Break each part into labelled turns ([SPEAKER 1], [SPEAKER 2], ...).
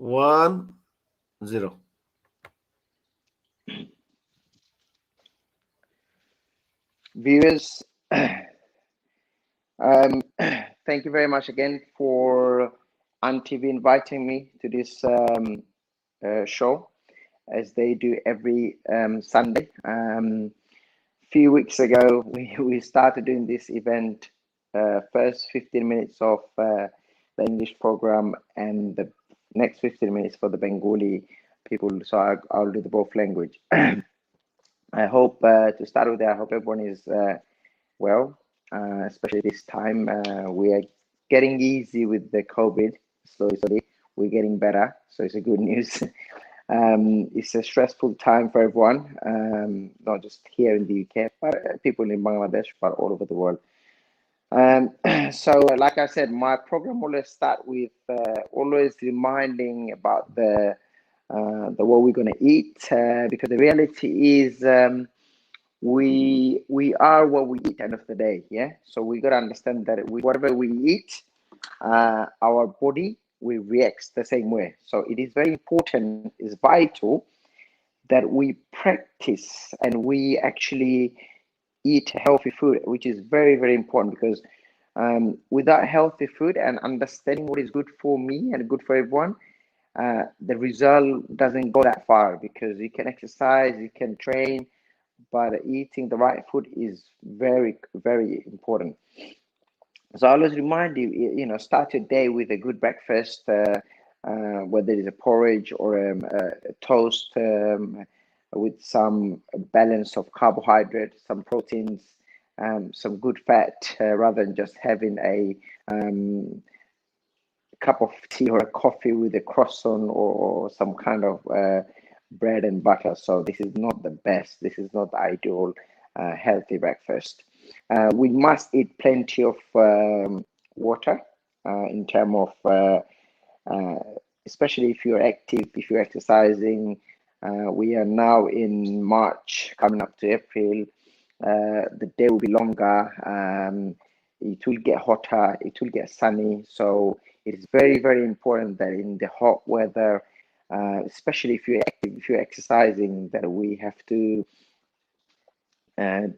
[SPEAKER 1] 1, 0.
[SPEAKER 2] Viewers, thank you very much again for ANTV inviting me to this show, as they do every Sunday. Few weeks ago, we started doing this event, first 15 minutes of the English program and the next 15 minutes for the Bengali people. So I'll do the both language. I hope to start with that, I hope everyone is well, especially this time. We are getting easy with the COVID slowly, slowly. We're getting better, so it's a good news. It's a stressful time for everyone, not just here in the UK, but people in Bangladesh, but all over the world. So, like I said, my program always start with always reminding about the what we're gonna eat, because the reality is we are what we eat end of the day. Yeah, so we got to understand that whatever we eat, our body will react the same way. So it is very important, is vital that we practice and we actually eat healthy food, which is very, very important, because without healthy food and understanding what is good for me and good for everyone, the result doesn't go that far, because you can exercise, you can train, but eating the right food is very, very important. So I always remind you, start your day with a good breakfast, whether it's a porridge or a toast, with some balance of carbohydrate, some proteins, some good fat, rather than just having a cup of tea or a coffee with a croissant or some kind of bread and butter. So this is not the best. This is not the ideal healthy breakfast. We must eat plenty of water, in terms of, uh, especially if you're active, if you're exercising. We are now in March, coming up to April. The day will be longer. It will get hotter. It will get sunny. So it is very, very important that in the hot weather, especially if you're active, if you're exercising, that we have to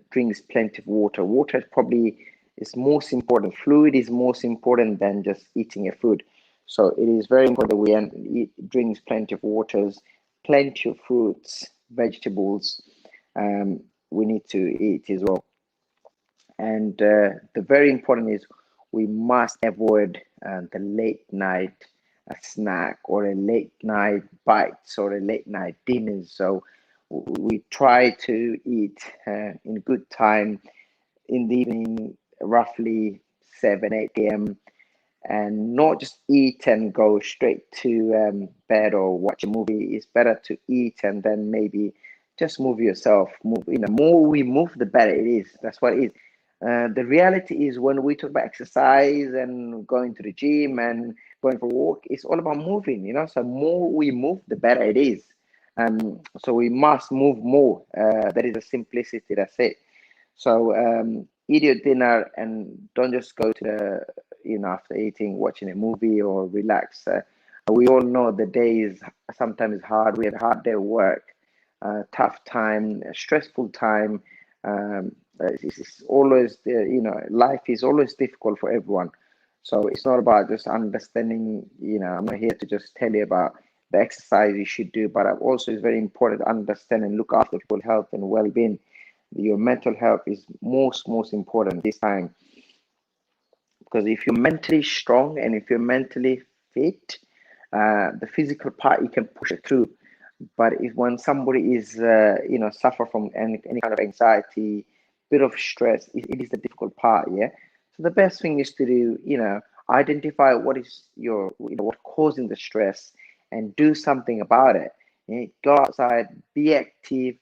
[SPEAKER 2] drink plenty of water. Water is probably is most important. Fluid is most important than just eating a food. So it is very important that we drinks plenty of waters, plenty of fruits, vegetables. We need to eat as well. And the very important is we must avoid the late night snack or a late night bites or a late night dinners. So we try to eat in good time in the evening, roughly 7, 8 p.m., and not just eat and go straight to bed or watch a movie. It's better to eat and then maybe just move yourself. Move, more we move, the better it is. That's what it is. The reality is, when we talk about exercise and going to the gym and going for a walk, it's all about moving, So more we move, the better it is. So we must move more. That is the simplicity. That's it. So eat your dinner and don't just go to the, after eating, watching a movie or relax. We all know the day is sometimes hard. We had a hard day of work, tough time, a stressful time. It's always, life is always difficult for everyone. So it's not about just understanding, I'm not here to just tell you about the exercise you should do, but also it's very important to understand and look after people's health and well-being. Your mental health is most important this time, because if you're mentally strong and if you're mentally fit, the physical part you can push it through. But if when somebody is suffer from any kind of anxiety, bit of stress, it is the difficult part. Yeah, so the best thing is to do, identify what is what causing the stress and do something about it. Go outside, be active.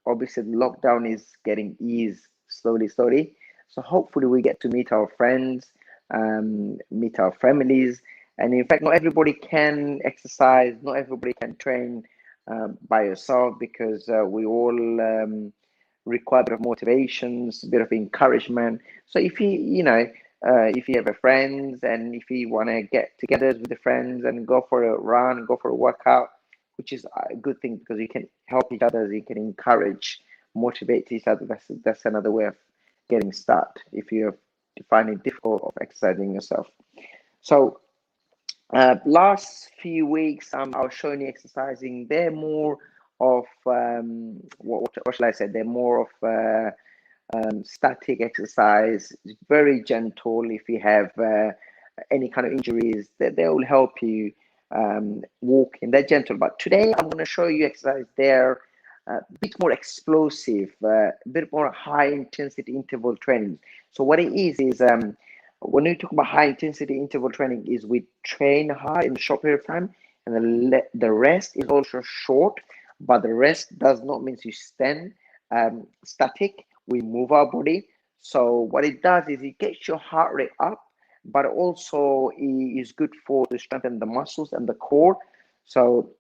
[SPEAKER 2] Obviously the lockdown is getting eased slowly, slowly. So hopefully we get to meet our friends, meet our families. And in fact, not everybody can exercise, not everybody can train by yourself, because we all require a bit of motivations, a bit of encouragement. So if you if you have a friends and if you want to get together with the friends and go for a run, go for a workout, which is a good thing because you can help each other, you can encourage, motivate each other. That's another way of getting started if you find it difficult of exercising yourself. So last few weeks, I was showing you exercising. They're more of what shall I say? They're more of static exercise. It's very gentle. If you have any kind of injuries, they will help you walking. They're gentle. But today, I'm going to show you exercise. They're a bit more explosive, a bit more high intensity interval training. So what it is when we talk about high intensity interval training is we train hard in a short period of time, and the rest is also short, but the rest does not mean you stand static. We move our body. So what it does is it gets your heart rate up, but also is good for to strengthen the muscles and the core. So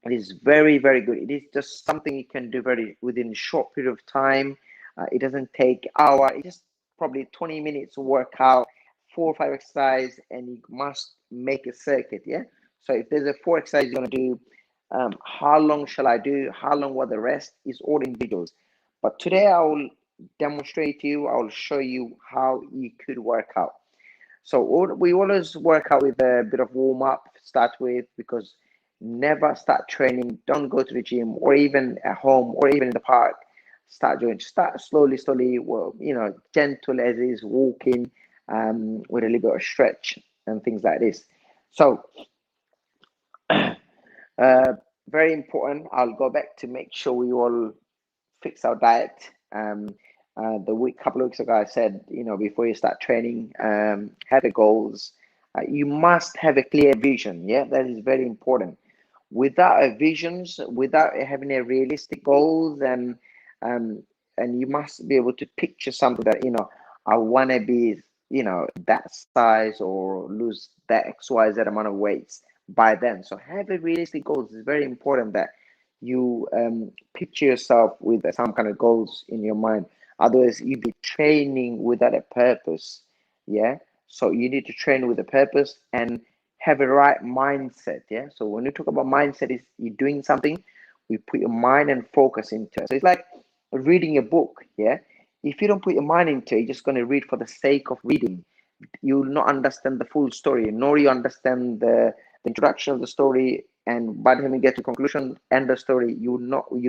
[SPEAKER 2] it is very, very good. It is just something you can do very within a short period of time. It doesn't take hour. It just probably 20 minutes to work out, 4 or 5 exercise, and you must make a circuit. Yeah. So if there's a 4 exercise you're gonna do, how long shall I do? How long will the rest? Is all individuals. But today I will demonstrate to you. I will show you how you could work out. So we always work out with a bit of warm up. Start with because never start training. Don't go to the gym or even at home or even in the park. Start doing. Start slowly. Well, gentle as is walking, with a little bit of stretch and things like this. So, very important. I'll go back to make sure we all fix our diet. Couple of weeks ago, I said, before you start training, have the goals. You must have a clear vision. Yeah, that is very important. Without a visions, without having a realistic goals, um, and you must be able to picture something that I want to be, that size or lose that XYZ amount of weights by then. So have a realistic goals. It's very important that you picture yourself with some kind of goals in your mind. Otherwise, you'll be training without a purpose. Yeah. So you need to train with a purpose and have a right mindset. Yeah. So when we talk about mindset, is you're doing something, we put your mind and focus into it. So it's like reading a book. Yeah. If you don't put your mind into it, you're just going to read for the sake of reading. You will not understand the full story, nor you understand the introduction of the story, and by the time you get to conclusion and the story, you'll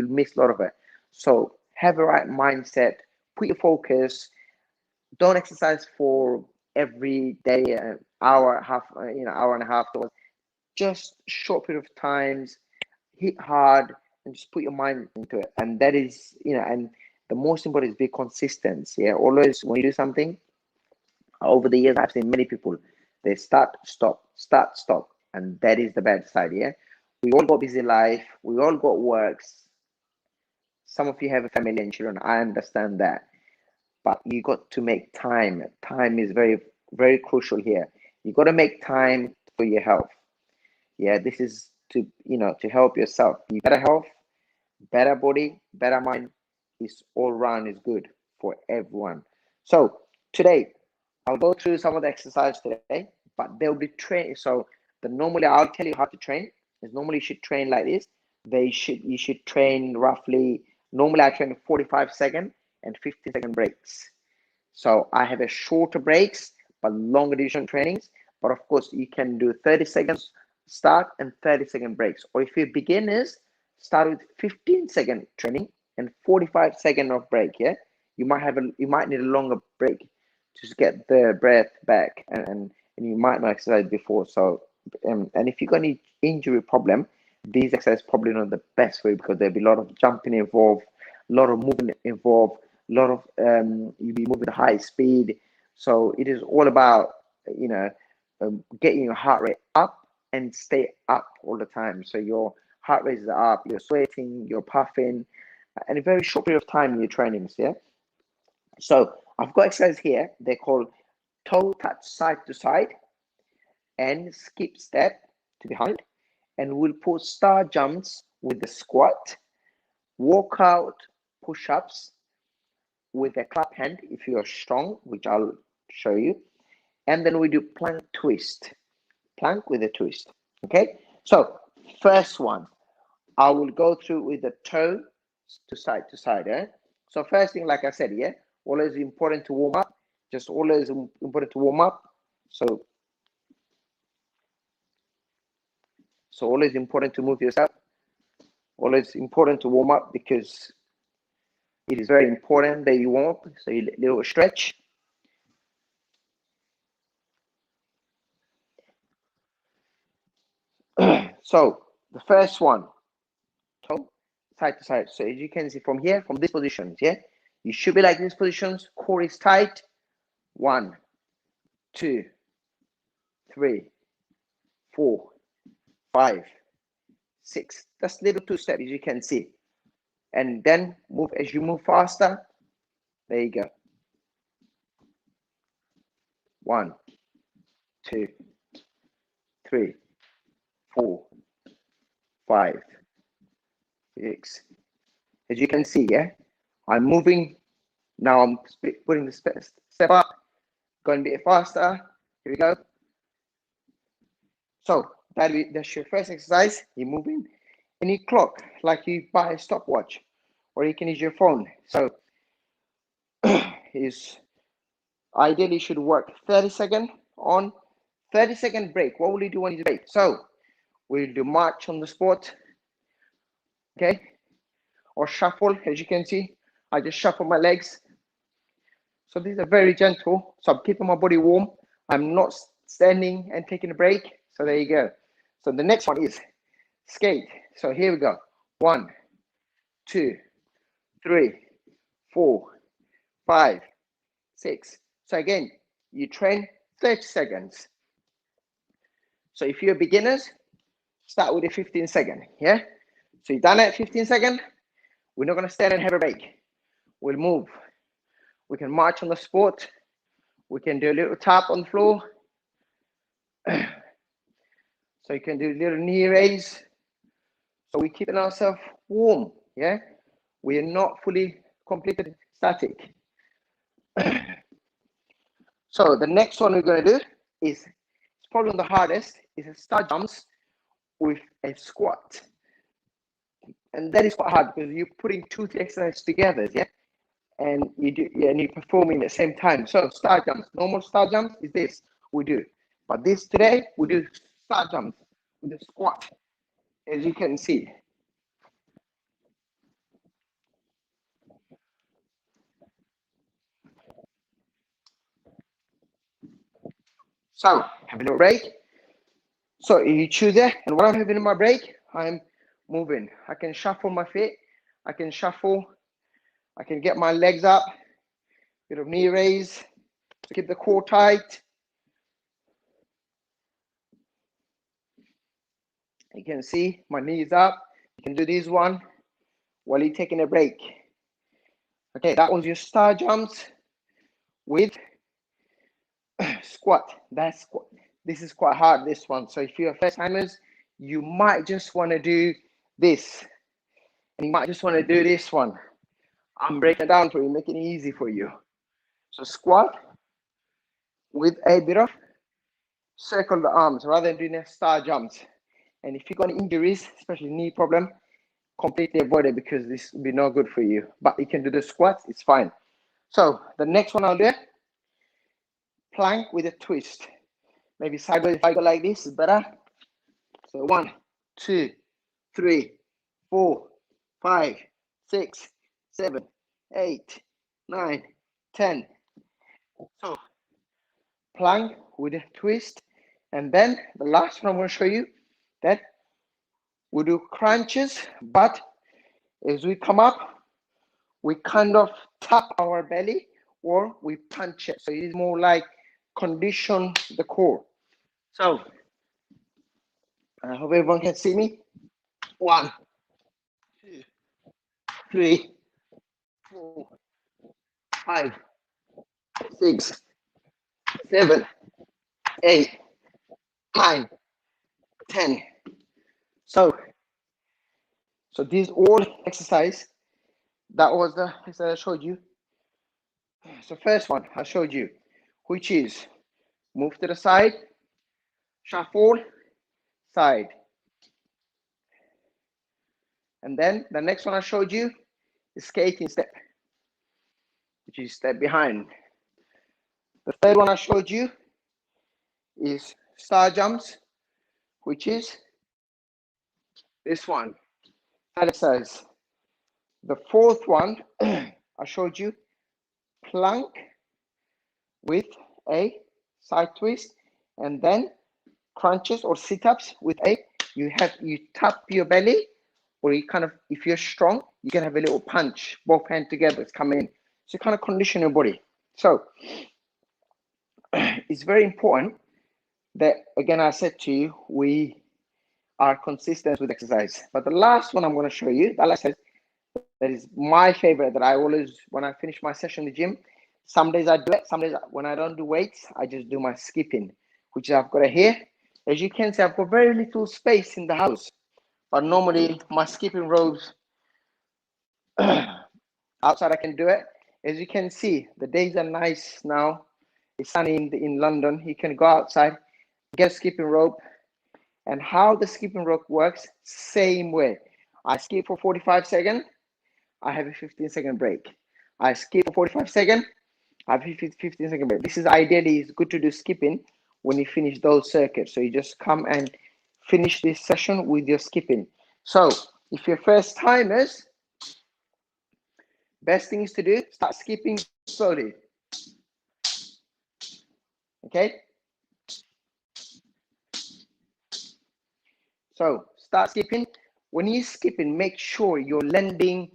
[SPEAKER 2] miss a lot of it. So have a right mindset, put your focus. Don't exercise for every day, hour, half, hour and a half. Just short period of times, hit hard, and just put your mind into it. And that is, and the most important is be consistent. Yeah, always when you do something. Over the years, I've seen many people, they start, stop, and that is the bad side. Yeah, we all got busy life, we all got works. Some of you have a family and children. I understand that, but you got to make time. Time is very, very crucial here. You got to make time for your health. Yeah, this is to help yourself. You better health, better body, better mind. Is all round is good for everyone. So today I'll go through some of the exercise today, but they'll be trained. So normally I'll tell you how to train. Is normally you should train like this. You should train roughly. Normally I train 45-second and 50-second breaks. So I have a shorter breaks but longer duration trainings. But of course you can do 30 seconds start and 30-second breaks. Or if you're beginners, start with 15-second training and 45-second of break. Yeah, you might need a longer break just get the breath back, and you might not exercise before. So and if you got any injury problem, these exercises probably not the best for you because there'll be a lot of jumping involved, a lot of movement involved, a lot of you'll be moving at high speed. So it is all about getting your heart rate up and stay up all the time. So your heart rate is up, you're sweating, you're puffing, and a very short period of time in your trainings. Yeah. So I've got exercises here. They're called toe touch side to side and skip step to behind. And we'll put star jumps with the squat, walk out push-ups with a clap hand if you're strong, which I'll show you. And then we do plank twist. Plank with a twist. Okay, so first one, I will go through with the toe to side. So first thing, like I said, always important to warm up. Just always important to warm up. So always important to move yourself. Always important to warm up because it is very important that you warm up. So you little stretch. So the first one, toe side to side. So as you can see from here, from these positions, you should be like these positions. Core is tight. 1, 2, 3, 4, 5, 6. That's little 2 steps, as you can see. And then move as you move faster. There you go. 1, 2, 3, 4, 5, 6. As you can see, I'm moving. Now I'm putting the step up, going a bit faster. Here we go. So that's your first exercise. You're moving, and you clock like you buy a stopwatch, or you can use your phone. So is ideally should work 30 seconds on, 30-second break. What will you do when you break? So we'll do march on the spot, okay, or shuffle. As you can see, I just shuffle my legs. So these are very gentle. So I'm keeping my body warm. I'm not standing and taking a break. So there you go. So the next one is skate. So here we go. 1, 2, 3, 4, 5, 6. So again, you train 30 seconds. So if you're beginners, start with a 15 second. So you're done at 15 seconds. We're not going to stand and have a break. We'll move. We can march on the spot. We can do a little tap on the floor. So you can do a little knee raise. So we're keeping ourselves warm. We are not fully completed static. So the next one we're going to do is, it's probably the hardest, is a star jumps with a squat. And that is quite hard because you're putting 2 exercises together, and you're performing at the same time. So star jumps, normal star jumps is this we do, but this today we do star jumps with a squat, as you can see. So have a little break. So you choose it, and what I'm having in my break, I'm moving. I can shuffle my feet. I can shuffle. I can get my legs up. Bit of knee raise to keep the core tight. You can see my knees up. You can do this one while you're taking a break. Okay, that was your star jumps with squat. That's squat. This is quite hard, this one. So if you're first timers, you might just want to do this. And you might just want to do this one. I'm breaking it down for you, making it easy for you. So squat with a bit of circle the arms rather than doing a star jumps. And if you've got any injuries, especially knee problem, completely avoid it because this will be no good for you. But you can do the squats, it's fine. So the next one I'll do, plank with a twist. Maybe sideways, if I go like this, is better. So 1, 2, 3, 4, 5, 6, 7, 8, 9, 10. So plank with a twist. And then the last one I'm going to show you, that we do crunches, but as we come up, we kind of tap our belly or we punch it. So it is more like condition the core. So I hope everyone can see me. 1, 2, 3, 4, 5, 6, 7, 8, 9, 10. So these all exercise, that was the exercise I showed you. So first one I showed you which is move to the side, shuffle, side. And then the next one I showed you is skating step, which is step behind. The third one I showed you is star jumps, which is this one, that exercise. The fourth one I showed you, plank with a side twist, and then crunches or sit-ups with a, you tap your belly, or you kind of, if you're strong, you can have a little punch, both hands together, it's coming in. So kind of condition your body. So it's very important that, again, I said to you, we are consistent with exercise. But the last one I'm going to show you, that is my favorite, that I always, when I finish my session in the gym, some days I do it, some days when I don't do weights, I just do my skipping, which I've got here. As you can see, I've got very little space in the house, but normally my skipping ropes outside I can do it. As you can see, the days are nice now. It's sunny in London. You can go outside, get a skipping rope, and how the skipping rope works, same way. I skip for 45 seconds, I have a 15-second break. I skip for 45 seconds, I have a 15-second break. This is ideally, it's good to do skipping when you finish those circuits. So you just come and finish this session with your skipping. So if you're first timers, best thing is to do, start skipping slowly. Okay? So start skipping. When you're skipping, make sure you're landing.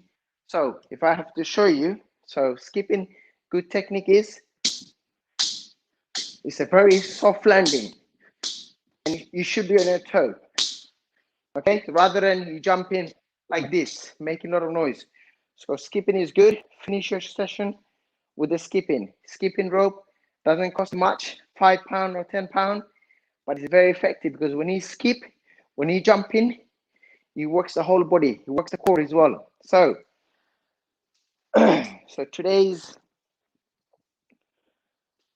[SPEAKER 2] So if I have to show you, so skipping, good technique is, it's a very soft landing. And you should be on your toe. Okay? Rather than you jump in like this, making a lot of noise. So skipping is good. Finish your session with the skipping. Skipping rope doesn't cost much, £5 or £10, but it's very effective because when you skip, when you jump in, it works the whole body. It works the core as well. So, so today's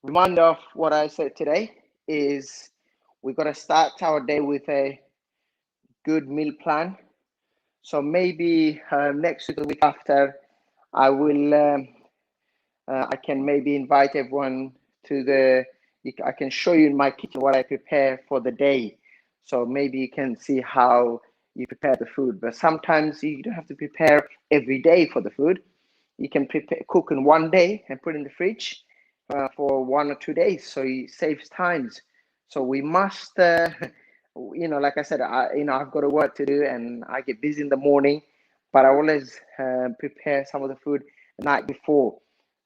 [SPEAKER 2] reminder of what I said today is we got to start our day with a good meal plan. So maybe next week, the week after, I will, I can maybe invite everyone to I can show you in my kitchen what I prepare for the day. So maybe you can see how you prepare the food, but sometimes you don't have to prepare every day for the food. You can cook in one day and put in the fridge for 1 or 2 days, so it saves times. So we must, you know, like I said, I've got a work to do and I get busy in the morning, but I always prepare some of the food the night before.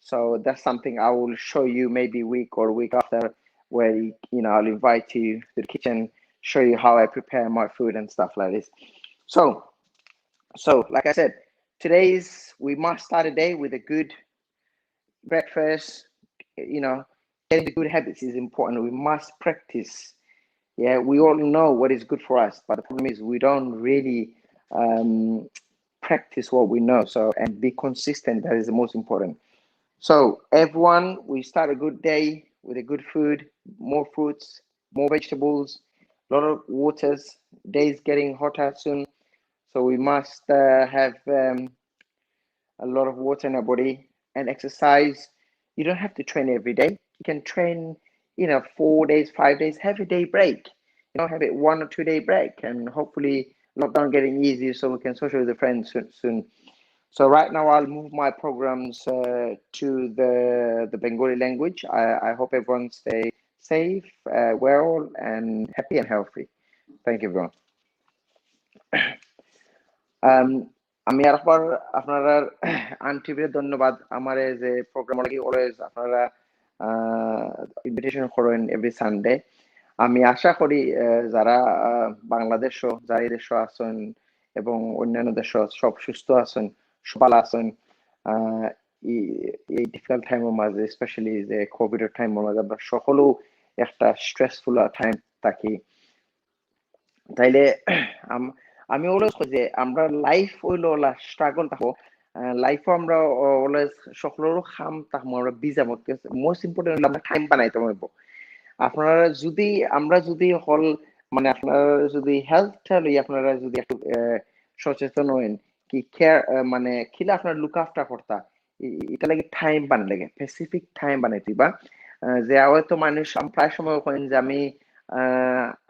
[SPEAKER 2] So that's something I will show you maybe a week or a week after, where I'll invite you to the kitchen, show you how I prepare my food and stuff like this. So like I said, we must start a day with a good breakfast. Getting the good habits is important. We must practice. Yeah, we all know what is good for us, but the problem is we don't really practice what we know. So, and be consistent, that is the most important. So everyone, we start a good day with a good food, more fruits, more vegetables, a lot of waters. Days getting hotter soon, so we must have a lot of water in our body and exercise. You don't have to train every day. You can train, 4 days, 5 days, have a day break. Have it 1 or 2 day break, and hopefully lockdown getting easier so we can social with the friends soon. So right now I'll move my programs to the Bengali language. I hope everyone stay safe, well, and happy and healthy. Thank you, everyone. আমি আরেকবার আপনারা আন্টিকে ধন্যবাদ আমার যে programme লাগি always আপনারা invitation করেন এভরি সানডে। আমি আশা করি যারা বাংলাদেশ যারা এই দেশে আছেন এবং অন্যান্য দেশ সব সুস্থ আছেন, সবাই আছেন। এই ডিফিকাল্ট টাইমের মাঝে, স্পেশালি যে কোভিডের টাইমের মাঝে আমরা সকলেও একটা স্ট্রেসফুল টাইম থাকি। তাইলে আমি অলওয়েজ যে আমরা লাইফ হইলো স্ট্রাগল থাকবো, লাইফও আমরা অলওয়েজ সকলেরও খাম তাহমো আমরা বিজাম মোস্ট ইম্পর্টেন্ট হলো আমরা টাইম বানাইতে পারবো আপনারা যদি আমরা যদি হল মানে আপনারা যদি হেলথটা লই আপনারা যদি একটু সচেতন হন কি কেয়ার মানে খিলা আপনার লুক আফটার করতা এটা লাগে টাইম বান লাগে স্পেসিফিক টাইম বানাইতে বা যে হয়তো মানুষ প্রায় সময় করেন যে আমি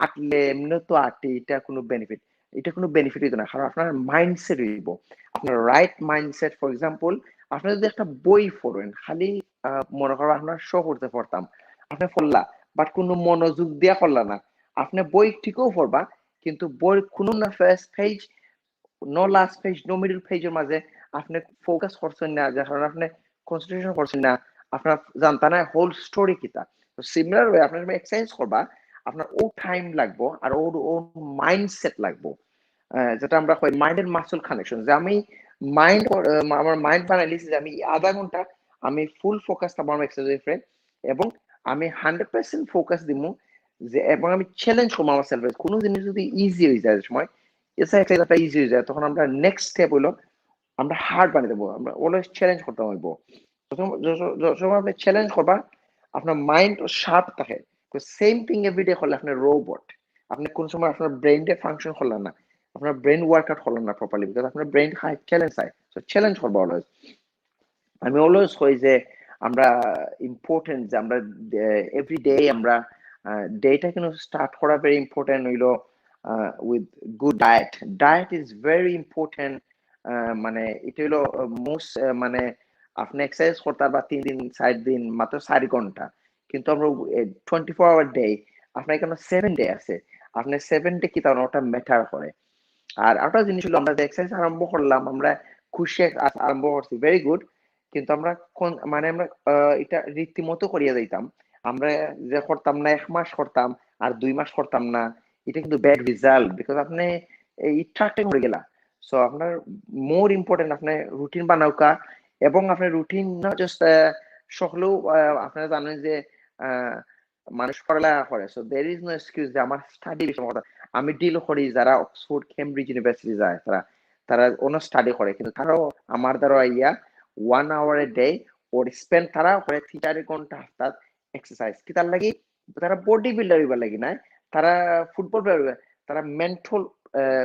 [SPEAKER 2] আটলে এমনি তো আটে এটা কোনো বেনিফিট এটা কোনো বেনিফিট হইতো না কারণ আপনার মাইন্ডসেট হইব আপনার রাইট মাইন্ডসেট ফর এক্সাম্পল আপনি যদি একটা বই পড়েন খালি মনে করো আপনার শো করতে পড়তাম আপনি পড়লা বাট কোনো মনোযোগ দিয়া করলা না আপনি বই ঠিকও পড়বা কিন্তু বই কোনো না first page no last page no middle পেজের মাঝে আপনি ফোকাস করছেন না যার কারণে আপনি কনসেন্ট্রেশন করছেন না আপনার জানতা না হোল স্টোরি কিতা তো সিমিলার ওয়ে আপনার এক্সারসাইজ করবা আপনার ও টাইম লাগবো আর ওর ওর মাইন্ডসেট লাগবো যেটা আমরা কই মাইন্ড এন্ড মাসল কানেকশন যে আমি মাইন্ড আমার মাইন্ড বানাইছি যে আমি আধা ঘন্টা আমি ফুল ফোকাস থাকবো আমার এক্সারসাইজে এবং আমি 100% ফোকাস দিমু যে এবং আমি চ্যালেঞ্জ করবো আমার সেলফ কোনো জিনিস যদি ইজি হয়ে যায় সময় এক্সারসাইজটা ইজি হয়ে যায় তখন আমরা নেক্সট স্টেপ হলো আমরা হার্ড বানিয়ে দেবো আমরা অলওয়েজ চ্যালেঞ্জ করতে হইব যখন আপনি চ্যালেঞ্জ করবা আপনার মাইন্ড শার্প থাকে সেম থিং এভরিডে করলে আপনার রোবট আপনি কোন সময় আপনার ব্রেইনটা ফাংশন করলেন না আপনার ব্রেন ওয়ার্কআউট করলেন না প্রপারলি বিকজ আপনার ব্রেন খায় চ্যালেঞ্জ চায় সো চ্যালেঞ্জ করবো অলওয়েজ আমি অলওয়েজ কই যে আমরা ইম্পর্টেন্ট যে আমরা এভরিডে আমরা ডেটা কিন্তু স্টার্ট করা ভেরি ইম্পর্টেন্ট হইলো with good diet diet is very important মানে এটা হলো মোস্ট মানে আপনি এক্সারসাইজ করতে বা 3 দিন 4 দিন মাত্র 4 ঘন্টা কিন্তু আমরা 24 আওয়ার ডে আপনার এখানে 7 ডে আছে আপনি 7 ডে কি তার ওটা ম্যাটার করে আর একটা জিনিস হলো আমরা যে এক্সারসাইজ আরম্ভ করলাম আমরা খুশি আরম্ভ করছি ভেরি গুড কিন্তু আমরা কোন মানে আমরা এটা রীতিমতো করিয়া যাইতাম আমরা যে করতাম না 1 মাস করতাম আর 2 মাস করতাম না এটা কিন্তু ব্যাড রেজাল্ট বিকজ আপনি এই ট্রাকটা করে গেলা সো আপনার মোর ইম্পর্টেন্ট আপনি রুটিন বানাওকা এবং আপনার রুটিন না জাস্ট সকলেও আপনারা জানেন যে মানুষ পড়ালেখা করে so there is no excuse যে আমার স্টাডি বিষয় কথা আমি ডিল করি যারা অক্সফোর্ড কেমব্রিজ ইউনিভার্সিটি যায় তারা তারা অন্য স্টাডি করে কিন্তু তারাও আমার দ্বারা ইয়া 1 hour a day or spend তারা করে 3-4 ঘন্টা হাফতাত এক্সারসাইজ কি তার লাগি তারা বডি বিল্ডার হইবার লাগি না তারা ফুটবল প্লেয়ার তারা মেন্টাল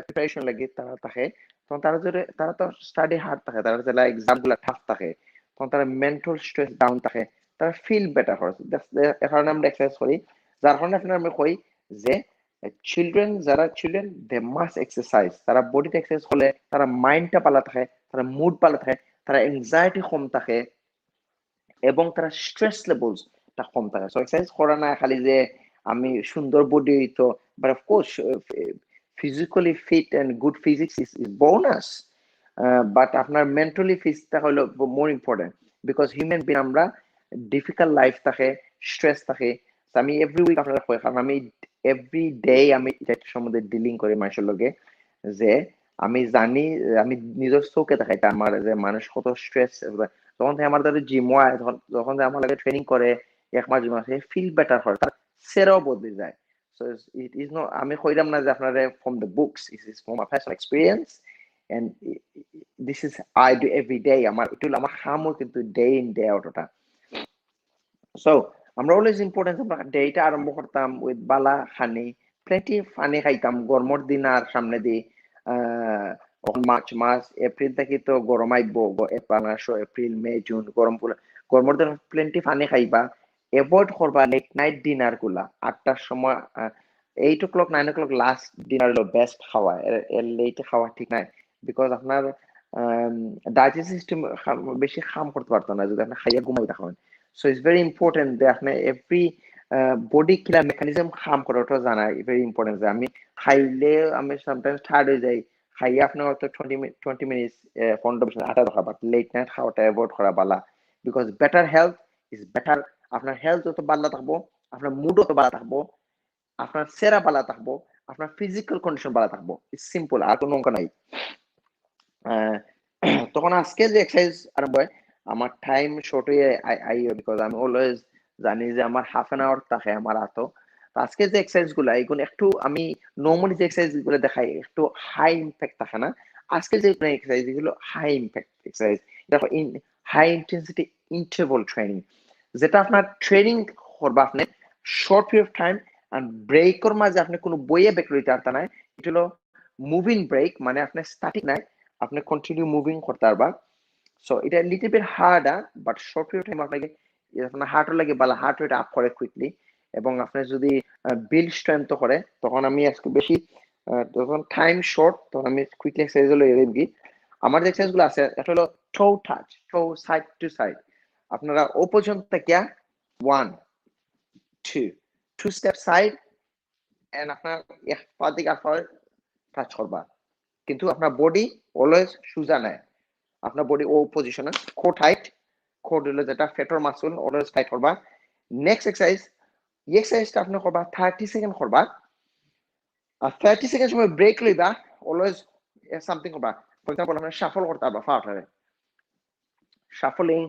[SPEAKER 2] প্রিপারেশন লাগি তারা থাকে তখন তারা যদি তারা তো স্টাডি হার্ড থাকে তারা যারা এক্সাম গুলা টাফ থাকে তখন তারা মেন্টাল স্ট্রেস ডাউন থাকে তারা ফিল বেটার করে এ কারণে আমরা এক্সারসাইজ করি যার কারণে আপনার আমি কই যে চিলড্রেন যারা চিলড্রেন দে মাস্ট এক্সারসাইজ তারা বডিতে এক্সারসাইজ করলে তারা মাইন্ডটা ভালো থাকে তারা মুড ভালো থাকে তারা এংজাইটি কম থাকে এবং তারা স্ট্রেস লেভেলসটা কম থাকে সো এক্সারসাইজ করা না খালি যে আমি সুন্দর বডি হইতো but of course physically fit and good physics is bonus but আপনার মেন্টালি ফিটটা হলো more important because human being আমরা ডিফিকাল্ট লাইফ থাকে স্ট্রেস থাকে আমি এভরি উইক আপনারা কই কারণ আমি এভরি ডে আমি এটা সম্বন্ধে ডিলিং করি মানুষের লগে যে আমি জানি আমি নিজের চোখে দেখাই আমার যে মানুষ কত স্ট্রেস যখন আমার দ্বারা জিম হয় যখন আমার লাগে ট্রেনিং করে 1 মাস 2 মাসে ফিল বেটার হয় তার সেরাও বদলে যায় সো ইট ইজ নো আমি কইলাম না যে আপনারা from the books it is from a personal experience and this is I do every day আমার এটা হলো আমার হামও কিন্তু ডে ইন ডে আউট ওটা সো আমরা অলওয়েজ ইম্পর্টেন্স আমরা ডেটা আরম্ভ করতাম উইথ বালা খানি প্লেটি পানি খাইতাম গরমের দিন আর সামনে দি মার্চ মাস এপ্রিল থেকে তো গরম আইব এপ্রিল মে জুন গরমের দিন প্লেন্টি পানি খাইবা এভয়েড করবা লেট নাইট ডিনার গুলা 8টার সময় 8 o'clock 9 o'clock লাস্ট ডিনার হলো বেস্ট খাওয়া এর লেট খাওয়া ঠিক নাই বিকজ আপনার ডাইজেস্টিভ সিস্টেম বেশি খাম করতে পারতো না যদি আপনি খাইয়া ঘুমাই থাকেন সো ইটস ভেরি ইম্পর্টেন্ট যে আপনি এভরি বডি কিলার মেকানিজম খাম করে ওটা জানা ভেরি ইম্পর্টেন্ট যে আমি খাইলে আমি সামটাইমস টায়ার্ড হয়ে যাই খাইয়া আপনি হয়তো 20 মিনিটস 15 মিনিট আটা রাখা বাট লেট নাইট খাওয়াটা অ্যাভয়েড করা বালা because better health is better আপনার হেলথ যত ভালো থাকবো আপনার মুডও তত ভালো থাকবো আপনার সেরা ভালো থাকবো আপনার ফিজিক্যাল কন্ডিশন ভালো থাকবো ইটস সিম্পল আর কোনো অঙ্ক নাই তখন আজকে যে এক্সারসাইজ আরম্ভ হয় আমার টাইম শর্ট হয়ে আই বিকজ আমি অলওয়েজ জানি যে আমার হাফ অ্যান আওয়ার থাকে আমার হাতও আজকে যে এক্সারসাইজ গুলো এগুলো একটু আমি নর্মালি যে এক্সারসাইজ গুলো দেখাই একটু হাই ইম্প্যাক্ট থাকে না আজকে যে এক্সারসাইজ এগুলো হাই ইম্প্যাক্ট এক্সারসাইজ, দেখো হাই ইন্টেন্সিটি ইন্টারভাল ট্রেনিং, যেটা আপনার ট্রেনিং করবা আপনি short period of time and ব্রেকর মাঝে আপনি কোনো বইয়ে ব্রেক লইতে পারতা না। এটা হলো মুভিং ব্রেক, মানে আপনি স্ট্যাটিক নাই, আপনি কন্টিনিউ মুভিং করতে পারবা। সো এটা little bit harder, but short period time আপনাকে আপনার হার্টও লাগে বালা হার্ট রেট আপ করে কুইকলি, এবং আপনি যদি বিল্ড স্ট্রেংথ করে, তখন আমি আজকে বেশি যখন টাইম শর্ট তখন আমি কুইকলি এক্সারসাইজ হলো এর কি আমার যে এক্সারসাইজ গুলো আছে, এটা হলো টো টাচ, টো সাইড টু সাইড, আপনারা ও পর্যন্ত থেকে 1 2 স্টেপ সাইড এন্ড আপনার এক পা দিকে আর পা টাচ করবা, কিন্তু আপনার বডি অলওয়েজ সোজা নাই, আপনার বডি ও পজিশনে কোর টাইট, কোর হলো যেটা ফেটর মাসল অলওয়েজ টাইট করবা। নেক্সট এক্সারসাইজ, এই এক্সারসাইজটা আপনি করবা 30 সেকেন্ড করবা, আর 30 সেকেন্ড সময় ব্রেক লইবা, অলওয়েজ সামথিং করবা। ফর এক্সাম্পল আপনি শাফল করতে পারবা ফাটারে, shuffling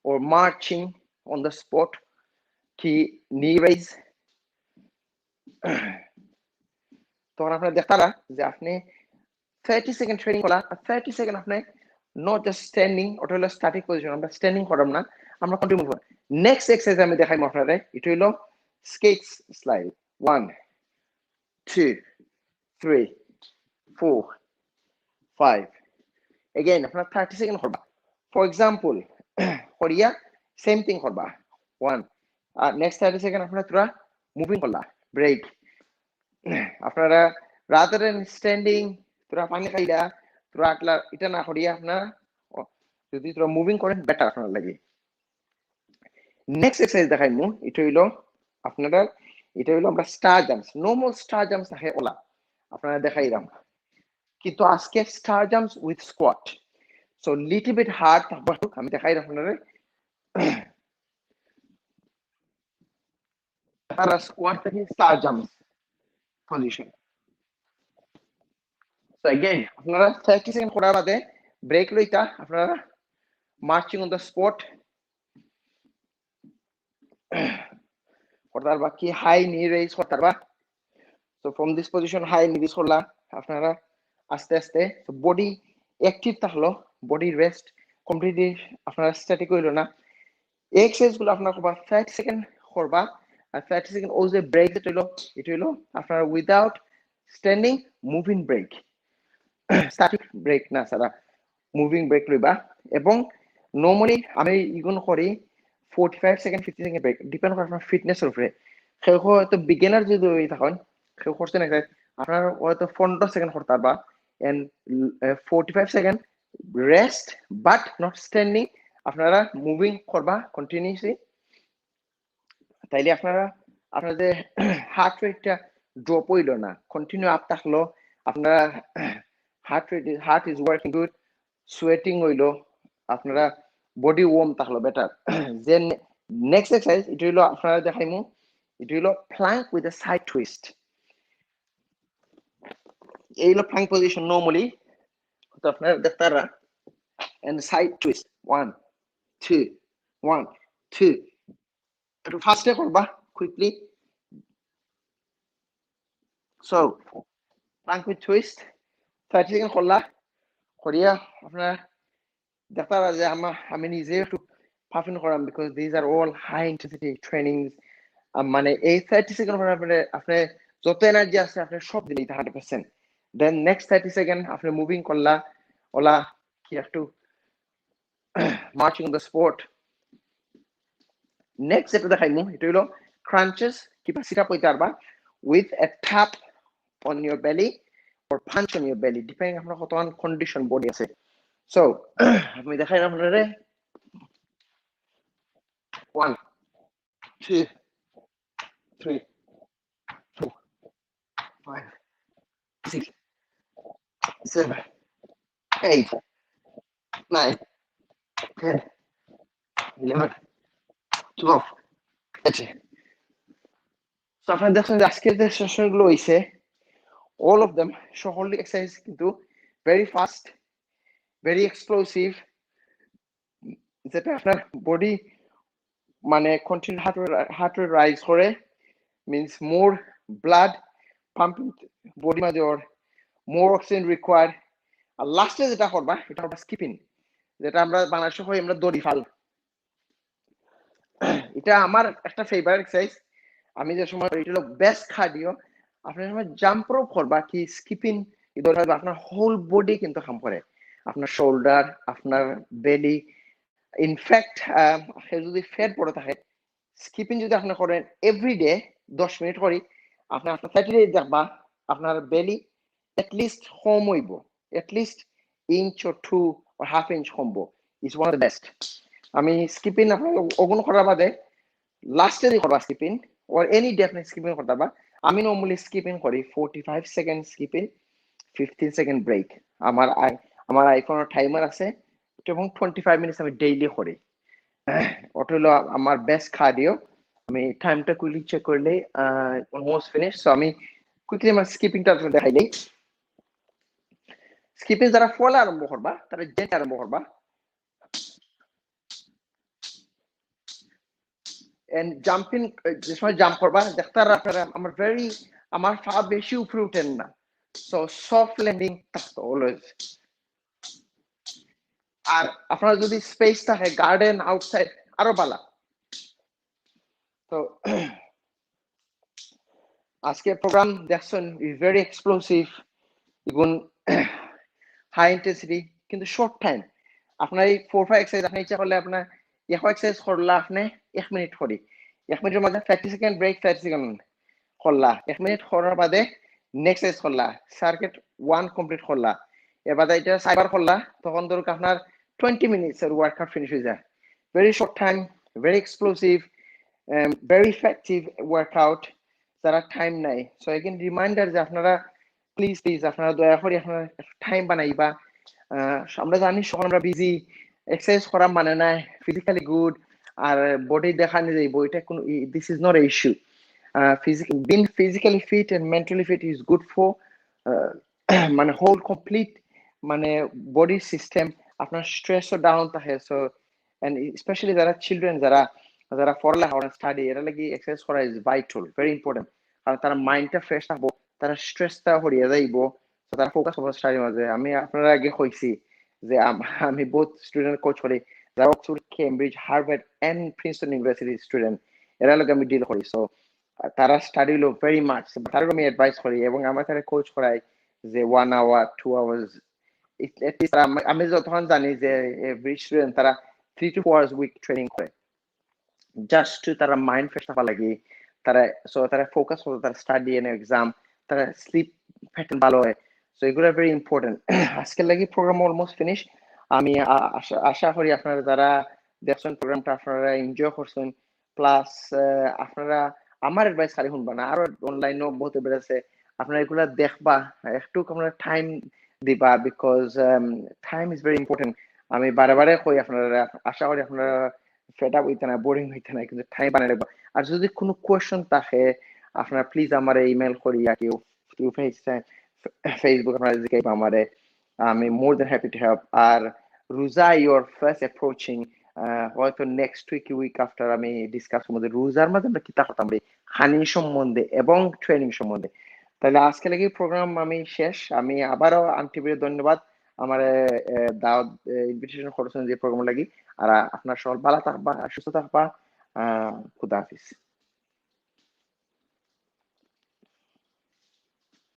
[SPEAKER 2] or marching on the spot, কি knee raise, তখন আপনি দেখতারা যে আপনি 30 সেকেন্ড ট্রেনিং করলা, 30 সেকেন্ড আপনি নট জাস্ট স্ট্যান্ডিং, ওটা হলো স্ট্যাটিক পজিশন, আমরা স্ট্যান্ডিং করব না, আমরা কন্টিনিউ করব। নেক্সট এক্সারসাইজ আমি দেখাই আপনারে, এটা হলো স্কেটস স্লাইড, 1 2 3 4 5, again আপনার 30 সেকেন্ড করবা। ফর এক্সাম্পল করিয়া সেম থিং করবা 1, আর নেক্সট 30 সেকেন্ড আপনারা তোরা মুভিং করলা, ব্রেক। আপনারা রাদার দেন স্ট্যান্ডিং তোরা পানি খাইলা তোরা আটলা, এটা না করিয়া আপনারা যদি তোরা মুভিং করেন বেটার আপনার লাগে। নেক্সট এক্সারসাইজ দেখাইমু, এটা হইলো আপনারা, এটা হইলো আমরা star jumps, normal star jumps থাকে ওলা আপনারা দেখাইলাম, কিন্তু আজকে star jumps with squat, so little bit hard থাকবে, আমি দেখাই আপনারা। তারা স্কোয়াট থেকে star jumps position. So again, আপনারা 30 সেকেন্ড করার বাদে ব্রেক লইতা আপনারা মার্চিং অন দ্য স্পট করতে পারবা, কি হাই নি রেইজ করতে পারবা। So from this position high knee raise করলা, আপনারা আস্তে আস্তে বডি অ্যাক্টিভ থাকলো, বডি রেস্ট কমপ্লিটলি আপনারা স্ট্যাটিক হইলো না। এই এক্সারসাইজ গুলো আপনারা করবা 30 সেকেন্ড করবা, আর 30 সেকেন্ড ও যে ব্রেক যেটা হইলো, এটা হইলো আপনারা without standing moving break, static break না সারা মুভিং ব্রেক লইবা। এবং নর্মালি আমি ইগুন করি 45 সেকেন্ড 50 সেকেন্ড ব্রেক, ডিপেন্ড করে আপনার ফিটনেসের উপরে। কেউ হয়তো বিগিনার যদি থাকেন, কেউ করছেন আপনার হয়তো 15 সেকেন্ড করতে পারবা, and 45 second rest but not standing, আপনারা মুভিং করবা কন্টিনিউসলি, তাইলে আপনারা আপনাদের হার্ট রেটটা ড্রপ হইলো না, কন্টিনিউ আপ থাকলো, আপনারা heart is working good, sweating হইলো, আপনারা বডি ওয়ার্ম থাকলো বেটার। দেন নেক্সট এক্সারসাইজ, এটা হইলো আপনারা দেখাইমু, এটা হইলো plank with a side twist. এই হলো প্ল্যাঙ্ক পজিশন নরমালি, তো আপনারা দেখতারা এন্ড সাইড টুইস্ট 1 2 1 2, একটু ফাস্টে করবা quickly. So plank with twist 30 second করলা, করিয়া আপনারা দেখতারা যে আমি নিজে একটু পারফিন করাম, because these are all high intensity trainings. মানে এই 30 সেকেন্ড পরে আপনি যত এনার্জি আছে আপনি সব দিলেই 100%। দেন নেক্সট 30 সেকেন্ড আপনি মুভিং করলা, ওলা কি একটু মার্চিং দ্য স্পট। নেক্সট যেটা দেখাইমু, এটা হলো ক্রাঞ্চেস, কিবা সিট আপ হইতে পারবা with a tap on your বেলি or punch on your belly, depending আপনার কতক্ষণ কন্ডিশন বডি আছে। সো আমি দেখাই আপনারে 1 2 3 4 5 6 7 8 9 10 11 12 13। সো আপনারা দেখছেন যে আজকের যে সেশনগুলো হইছে, all of them সকল এক্সারসাইজ কিন্তু very fast, very explosive, যেটা আপনার বডি মানে কন্টিনিউ হার্ট রেট রাইজ করে, means more blood pumping body মাঝে, or more oxygen required, আর লাস্টে যেটা করবা এটা হলো স্কিপিং, যেটা আমরা বাংলাদেশে কই আমরা দড়ি ফাল। এটা আমার একটা ফেভারিট এক্সারসাইজ। আমি যে সময় এটা হলো বেস্ট কার্ডিও। আপনি সময় জাম্প রোপ করবা কি স্কিপিং দৌড় হবে, আপনার হোল বডি কিন্তু কাম করে, আপনার শোল্ডার, আপনার বেলি। ইনফ্যাক্ট যদি ফ্যাট পড়ে থাকে, স্কিপিং যদি আপনি করেন এভরিডে 10 মিনিট করি, আপনার আপনার 30 ডেজ দেখবা আপনার বেলি এটলিস্ট কম হইব, at least inch or 2 or half inch combo. Is one of the best. আমি স্কিপিং আপনার ওগুলো করার বাদে লাস্টে দিয়ে করবা skipping or any definite skipping করতে পারবা। আমি নর্মালি স্কিপিং করি 45 সেকেন্ড স্কিপিং, 15 সেকেন্ড ব্রেক। আমার আইফোনের টাইমার আছে এবং 25 মিনিটস আমি ডেইলি করি। ওটা হলো আমার বেস্ট কার্ডিও। আমি টাইমটা কুইকলি চেক করলে অলমোস্ট ফিনিশ। সো আমি কুইকলি আমার স্কিপিংটা দেখাই দেই। স্কিপিং যারা ফলো আরম্ভ করবা তারা জেন্ট আরম্ভ করবা, এন্ড জাম্পিং যে সময় জাম্প করবা দেখতে আপনারা আমার আমার পা বেশি উপরে উঠেন না, সো সফট ল্যান্ডিং থাকতো অলওয়েজ। আর আপনারা যদি স্পেস থাকে গার্ডেন আউটসাইড আরো ভালো। তো আজকে প্রোগ্রাম দেখছেন is very explosive, even high intensity, কিন্তু শর্ট টাইম। আপনার এই 4-5 এক্সারসাইজ আপনি ইচ্ছা করলে আপনার এক্সারসাইজ করলা আপনি 1 মিনিট করি, 1 মিনিটের মধ্যে 30 সেকেন্ড ব্রেক, 30 সেকেন্ড করলা, 1 মিনিট করার বাদে নেক্সট এক্সারসাইজ করলা, সার্কিট 1 কমপ্লিট করলা, এবার এটা সাইবার করলা, তখন ধরুন আপনার 20 মিনিটস এর ওয়ার্কআউট ফিনিশ হয়ে যায়। Very short time, very explosive, very effective workout. যারা টাইম নাই, সো এগেন রিমাইন্ডার যে আপনারা প্লিজ আপনারা দয়া করে আপনারা টাইম বানাইবা। আমরা জানি সকাল আমরা বিজি, এক্সারসাইজ করা মানে নাই ফিজিক্যালি গুড আর বডি দেখানো যাইব, এটা কোনো this is not a issue. Being physically fit and mentally fit is good for মানে হোল কমপ্লিট মানে বডি সিস্টেম, আপনার স্ট্রেসও ডাউন থাকে। সো এন্ড স্পেশালি যারা চিলড্রেন, যারা পড়ালেখা করেন স্টাডি, এরা লাগি এক্সারসাইজ করা ইজ ভাইটাল, ভেরি ইম্পর্টেন্ট। কারণ তারা মাইন্ডটা ফ্রেশ থাকবো, তারা স্ট্রেসটা হরিয়ে যাইব, তারা ফোকাস করবো স্টাডির মাঝে। আমি আপনার আগে কইছি যে আমি বহুত স্টুডেন্ট কোচ করি যারা Oxford, Cambridge, Harvard and Princeton university student, এরা লোক আমি ডিল করি। সো তারা স্টাডি লো ভেরি মাচ, তারও আমি অ্যাডভাইস করি এবং আমার তারা কোচ করাই যে 1 আওয়ার 2 আওয়ার্স এটলিস্ট। আমি যতক্ষণ জানি যে এভরি স্টুডেন্ট তারা 3 to 4 আওয়ার্স উইক ট্রেনিং করে, জাস্ট তারা মাইন্ড ফ্রেশ থাকা লাগে, তারা সো তারা ফোকাস করে তারা স্টাডি এন্ড এক্সাম, তারা স্লিপ প্যাটার্ন ভালো হয়। সো এগুলো ভেরি ইম্পর্টেন্ট। আজকের লাগি প্রোগ্রাম অলমোস্ট ফিনিশ। আমি আশা করি আপনারা যারা দেখছেন প্রোগ্রামটা আপনারা এনজয় করছেন, প্লাস আপনারা আমার অ্যাডভাইস খালি শুনবা না, আরো অনলাইনেও বহুত বেড়েছে, আপনারা এগুলা দেখবা, একটু আপনারা টাইম দিবা, because time is very important. আমি বারে বারে কই আপনারা, আশা করি আপনারা ফেড আপ হইতে না, বোরিং হইতে না, কিন্তু টাইম বানাই রাখবা। আর যদি কোনো কোয়েশ্চন থাকে আপনারা প্লিজ আমার ইমেল করিয়া কেউ থ্রু ফেসবুক আপনারা জিজ্ঞাসা আমারে, আমি মোর দেন হ্যাপি টু হেল্প। আর রোজা ইউর ফার্স্ট অ্যাপ্রোচিং, হয়তো নেক্সট উইক আফটার আমি ডিসকাস করবো রোজার মধ্যে আমরা কিতা করতাম হানি সম্বন্ধে এবং ট্রেনিং সম্বন্ধে। তাহলে আজকে লাগি প্রোগ্রাম আমি শেষ। আমি আবারও আন্টিবির ধন্যবাদ আমার দাওয়াত ইনভিটেশন করেছেন যে প্রোগ্রাম লাগি। আর আপনার সবাই ভালো থাকবা, সুস্থ থাকবা। খুদা হাফিজ।